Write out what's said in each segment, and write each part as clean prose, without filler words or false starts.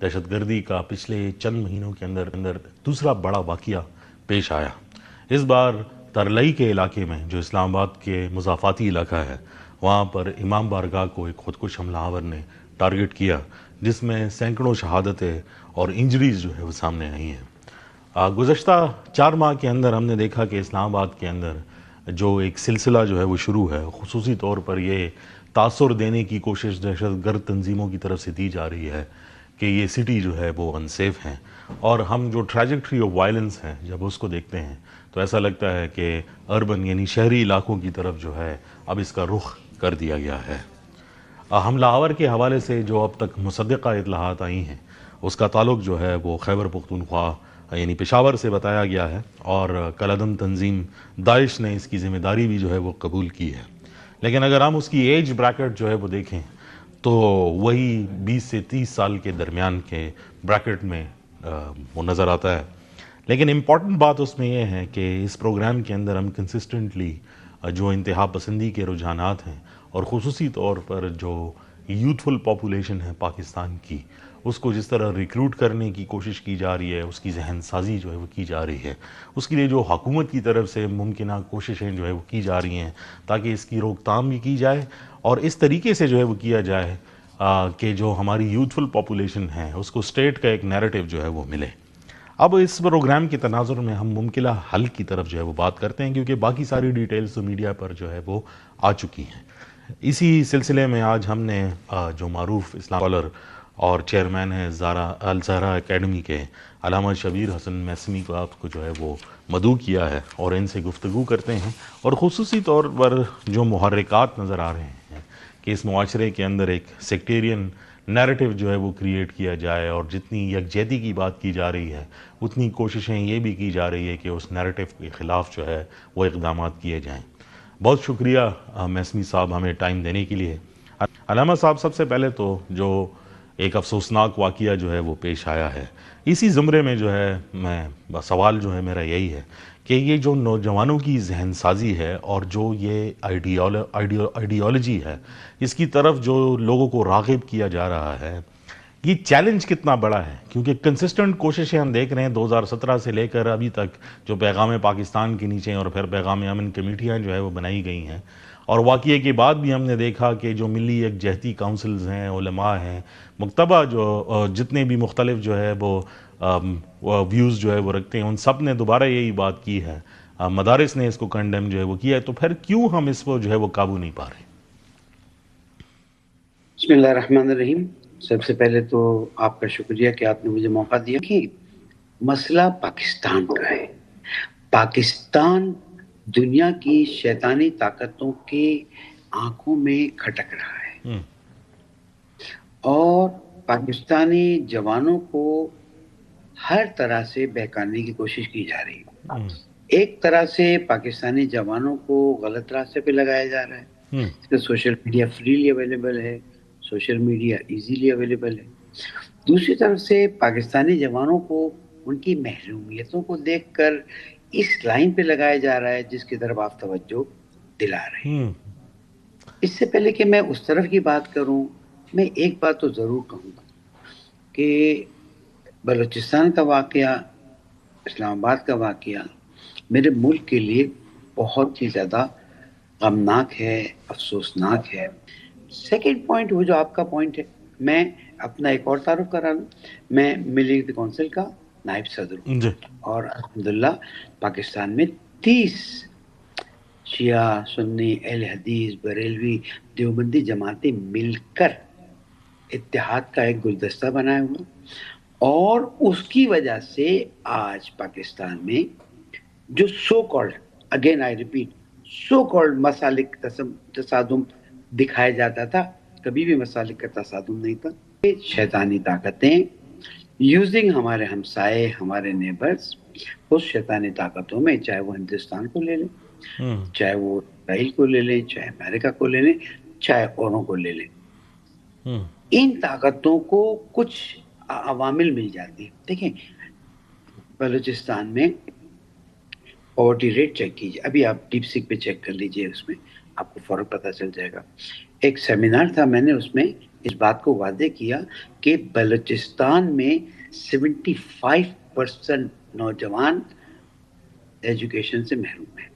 دہشت گردی کا پچھلے چند مہینوں کے اندر دوسرا بڑا واقعہ پیش آیا۔ اس بار ترلئی کے علاقے میں جو اسلام آباد کے مضافاتی علاقہ ہے، وہاں پر امام بارگاہ کو ایک خودکش حملہ آور نے ٹارگٹ کیا، جس میں سینکڑوں شہادتیں اور انجریز جو ہے وہ سامنے آئی ہیں۔ گزشتہ 4 ماہ کے اندر ہم نے دیکھا کہ اسلام آباد کے اندر جو ایک سلسلہ جو ہے وہ شروع ہے، خصوصی طور پر یہ تاثر دینے کی کوشش دہشت گرد تنظیموں کی طرف سے دی جا رہی ہے کہ یہ سٹی جو ہے وہ انسیف ہیں، اور ہم جو ٹریجیکٹری آف وائلنس ہیں جب اس کو دیکھتے ہیں تو ایسا لگتا ہے کہ اربن یعنی شہری علاقوں کی طرف جو ہے اب اس کا رخ کر دیا گیا ہے۔ حملہ آور کے حوالے سے جو اب تک مصدقہ اطلاعات آئی ہیں، اس کا تعلق جو ہے وہ خیبر پختونخوا یعنی پشاور سے بتایا گیا ہے، اور کالعدم تنظیم داعش نے اس کی ذمہ داری بھی جو ہے وہ قبول کی ہے۔ لیکن اگر ہم اس کی ایج بریکٹ جو ہے وہ دیکھیں تو وہی 20 سے 30 سال کے درمیان کے بریکٹ میں وہ نظر آتا ہے۔ لیکن امپورٹنٹ بات اس میں یہ ہے کہ اس پروگرام کے اندر ہم کنسسٹنٹلی جو انتہا پسندی کے رجحانات ہیں، اور خصوصی طور پر جو یوتھفل پاپولیشن ہے پاکستان کی، اس کو جس طرح ریکروٹ کرنے کی کوشش کی جا رہی ہے، اس کی ذہن سازی جو ہے وہ کی جا رہی ہے، اس کے لیے جو حکومت کی طرف سے ممکنہ کوششیں جو ہے وہ کی جا رہی ہیں تاکہ اس کی روک تھام بھی کی جائے، اور اس طریقے سے جو ہے وہ کیا جائے کہ جو ہماری یوتھفل پاپولیشن ہے اس کو اسٹیٹ کا ایک نیریٹو جو ہے وہ ملے۔ اب اس پروگرام کے تناظر میں ہم ممکنہ حل کی طرف جو ہے وہ بات کرتے ہیں، کیونکہ باقی ساری ڈیٹیلز تو میڈیا پر جو ہے وہ آ چکی ہیں۔ اسی سلسلے میں آج ہم نے جو معروف اسلام اسکالر اور چیئرمین ہیں الزہرا اکیڈمی کے علامہ شبیر حسن میسمی کو آپ کو جو ہے وہ مدعو کیا ہے، اور ان سے گفتگو کرتے ہیں، اور خصوصی طور پر جو محرکات نظر آ رہے ہیں کہ اس معاشرے کے اندر ایک سیکٹیرین نیریٹو جو ہے وہ کریٹ کیا جائے، اور جتنی یکجہتی کی بات کی جا رہی ہے اتنی کوششیں یہ بھی کی جا رہی ہے کہ اس نیریٹو کے خلاف جو ہے وہ اقدامات کیے جائیں۔ بہت شکریہ میسمی صاحب ہمیں ٹائم دینے کے لیے۔ علامہ صاحب، سب سے پہلے تو جو ایک افسوسناک واقعہ جو ہے وہ پیش آیا ہے، اسی زمرے میں جو ہے سوال جو ہے میرا یہی ہے کہ یہ جو نوجوانوں کی ذہن سازی ہے اور جو یہ آئیڈیالوجی ہے، اس کی طرف جو لوگوں کو راغب کیا جا رہا ہے، یہ چیلنج کتنا بڑا ہے؟ کیونکہ کنسسٹنٹ کوششیں ہم دیکھ رہے ہیں 2017 سے لے کر ابھی تک، جو پیغام پاکستان کے نیچے اور پھر پیغام امن کمیٹیاں جو ہے وہ بنائی گئی ہیں، اور واقعے کے بعد بھی ہم نے دیکھا کہ جو ملی یکجہتی کونسلز ہیں، علماء ہیں، مکتبہ جو جتنے بھی مختلف جو ہے وہ ویوز جو ہے وہ رکھتے ہیں، ان سب نے دوبارہ یہی بات کی ہے، مدارس نے اس کو کنڈیم جو ہے وہ کیا ہے، تو پھر کیوں ہم اس کو جو ہے وہ قابو نہیں پا رہے؟ بسم اللہ الرحمن الرحیم۔ سب سے پہلے تو آپ کا شکریہ کہ آپ نے مجھے موقع دیا کہ مسئلہ پاکستان کا ہے۔ پاکستان دنیا کی شیطانی طاقتوں کے آنکھوں میں کھٹک رہا ہے، اور پاکستانی جوانوں کو ہر طرح سے بہکانے کی کوشش کی جا رہی ہے۔ ایک طرح سے پاکستانی جوانوں کو غلط راستے پہ لگایا جا رہا ہے۔ سوشل میڈیا فریلی اویلیبل ہے، سوشل میڈیا ایزیلی اویلیبل ہے۔ دوسری طرف سے پاکستانی جوانوں کو ان کی محرومیتوں کو دیکھ کر اس لائن پہ لگایا جا رہا ہے جس کی طرف آپ توجہ دلا رہے ہیں۔ اس سے پہلے کہ میں اس طرف کی بات کروں، میں ایک بات تو ضرور کہوں گا کہ بلوچستان کا واقعہ، اسلام آباد کا واقعہ میرے ملک کے لیے بہت ہی زیادہ غمناک ہے، افسوسناک ہے۔ سیکنڈ پوائنٹ، وہ جو آپ کا پوائنٹ ہے، میں اپنا ایک اور تعارف کرا لوں۔ میں ملی کونسل کا نائب صدر ہوں، اور الحمدللہ پاکستان میں 30 شیعہ، سنی، اہل حدیث، بریلوی، دیوبندی جماعتیں مل کر اتحاد کا ایک گلدستہ بنائے ہوئے، اور اس کی وجہ سے آج پاکستان میں جو so called, again I repeat, so called مسالک تصادم دکھایا جاتا تھا، کبھی بھی مسالک کا تصادم نہیں تھا۔ شیطانی طاقتیں یوزنگ ہمارے ہمسائے، ہمارے نیبرز، اس شیطانی طاقتوں میں، چاہے وہ ہندوستان کو لے لیں، چاہے وہ اسرائیل کو لے لیں، چاہے امریکہ کو لے لیں، چاہے اوروں کو لے لیں، ان طاقتوں کو کچھ عوامل مل جاتی ہیں۔ دیکھیں، بلوچستان میں پاورٹی ریٹ چیک کیجیے، ابھی آپ ڈیپ سیک پہ چیک کر لیجیے، اس میں آپ کو فوراً پتہ چل جائے گا۔ ایک سیمینار تھا، میں نے اس میں اس بات کو واضح کیا کہ بلوچستان میں 75% نوجوان ایجوکیشن سے محروم ہیں.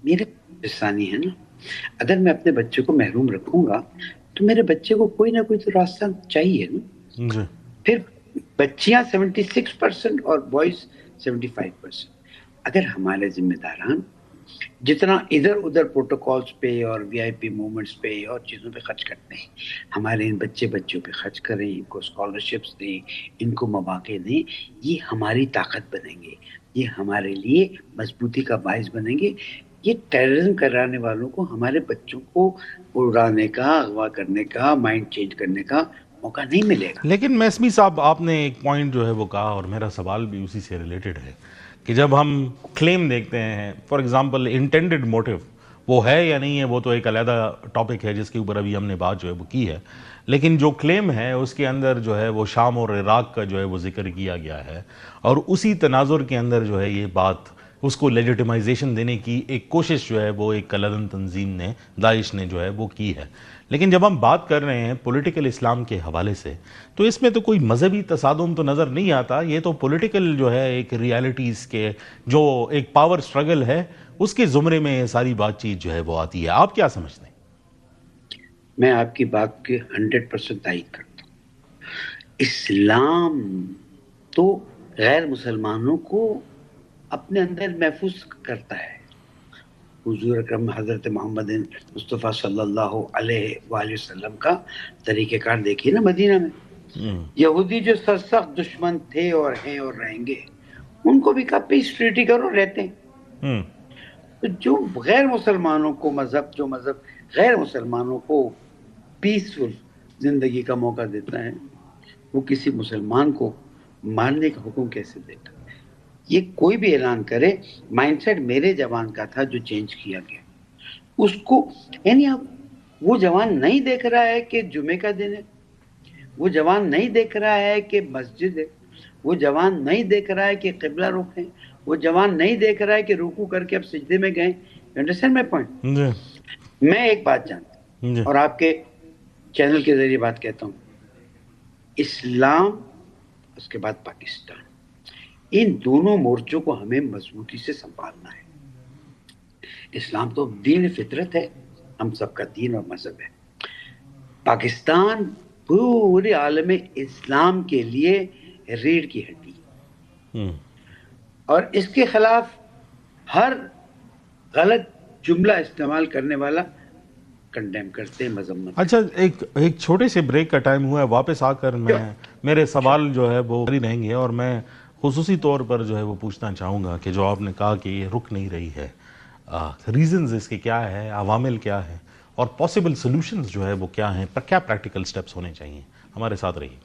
میرے بلوچستانی ہیں نا، اگر میں اپنے بچے کو محروم رکھوں گا تو میرے بچے کو کوئی نہ کوئی تو راستہ چاہیے نا. پھر بچیاں 76% اور بوائز 75%. اگر ہمارے ذمہ داران جتنا ادھر ادھر پروٹوکالز پہ اور وی آئی پی موومنٹس پہ اور چیزوں پہ خرچ کرتے ہیں، ہمارے ان بچوں پہ خرچ کریں، ان کو اسکالرشپس دیں، ان کو مواقع دیں، یہ ہماری طاقت بنیں گے، یہ ہمارے لیے مضبوطی کا باعث بنیں گے. یہ ٹیررزم کرانے والوں کو ہمارے بچوں کو اڑانے کا، اغوا کرنے کا، مائنڈ چینج کرنے کا موقع نہیں ملے گا. لیکن میسمی صاحب، آپ نے ایک پوائنٹ جو ہے وہ کہا، اور میرا سوال بھی اسی سے ریلیٹڈ ہے کہ جب ہم کلیم دیکھتے ہیں، فار ایگزامپل انٹینڈڈ موٹیو وہ ہے یا نہیں ہے، وہ تو ایک علیحدہ ٹاپک ہے جس کے اوپر ابھی ہم نے بات جو ہے وہ کی ہے، لیکن جو کلیم ہے اس کے اندر جو ہے وہ شام اور عراق کا جو ہے وہ ذکر کیا گیا ہے، اور اسی تناظر کے اندر جو ہے یہ بات اس کو لیجیٹمائزیشن دینے کی ایک کوشش جو ہے وہ ایک کلدن تنظیم نے، داعش نے جو ہے وہ کی ہے. لیکن جب ہم بات کر رہے ہیں پولیٹیکل اسلام کے حوالے سے، تو اس میں تو کوئی مذہبی تصادم تو نظر نہیں آتا. یہ تو پولیٹیکل جو ہے ایک ریالٹیز کے جو ایک پاور سٹرگل ہے اس کے زمرے میں یہ ساری بات چیت جو ہے وہ آتی ہے. آپ کیا سمجھتے ہیں؟ میں آپ کی بات کے 100% تائید کرتا ہوں. اسلام تو غیر مسلمانوں کو اپنے اندر محفوظ کرتا ہے. حضور اکرم حضرت محمد مصطفیٰ صلی اللہ علیہ وآلہ وسلم کا طریقہ کار دیکھیے نا. مدینہ میں یہودی جو سرسخت دشمن تھے اور ہیں اور رہیں گے، ان کو بھی کہا پیس ٹریٹی کرو، رہتے ہیں. تو جو غیر مسلمانوں کو جو مذہب غیر مسلمانوں کو پیسفل زندگی کا موقع دیتا ہے، وہ کسی مسلمان کو مارنے کا حکم کیسے دیتا؟ یہ کوئی بھی اعلان کرے. مائنڈ سیٹ میرے جوان کا تھا جو چینج کیا گیا. اس کو یعنی اب وہ جوان نہیں دیکھ رہا ہے کہ جمعے کا دن ہے، وہ جوان نہیں دیکھ رہا ہے کہ مسجد ہے، وہ جوان نہیں دیکھ رہا ہے کہ قبلہ رخ ہے، وہ جوان نہیں دیکھ رہا ہے کہ رکوع کر کے اب سجدے میں گئے. Understand my point? میں ایک بات جانتا ہوں اور آپ کے چینل کے ذریعے بات کہتا ہوں، اسلام اس کے بعد پاکستان، ان دونوں مورچوں کو ہمیں مضبوطی سے سنبھالنا ہے. اسلام تو دین فطرت ہے، ہم سب کا دین اور مذہب ہے. پاکستان پورے عالم اسلام کے لیے ریڑھ کی ہڈی، اور اس کے خلاف ہر غلط جملہ استعمال کرنے والا کنڈیم کرتے ہیں، مذمت. اچھا، ایک چھوٹے سے بریک کا ٹائم ہوا ہے. واپس آ کر میرے سوال جو ہے وہ جاری رہیں گے، اور میں خصوصی طور پر جو ہے وہ پوچھنا چاہوں گا کہ جو آپ نے کہا کہ یہ رک نہیں رہی ہے، ریزنز اس کے کیا ہے، عوامل کیا ہے، اور پاسبل سلوشنز جو ہے وہ کیا ہیں، کیا پریکٹیکل سٹیپس ہونے چاہیے. ہمارے ساتھ رہیے.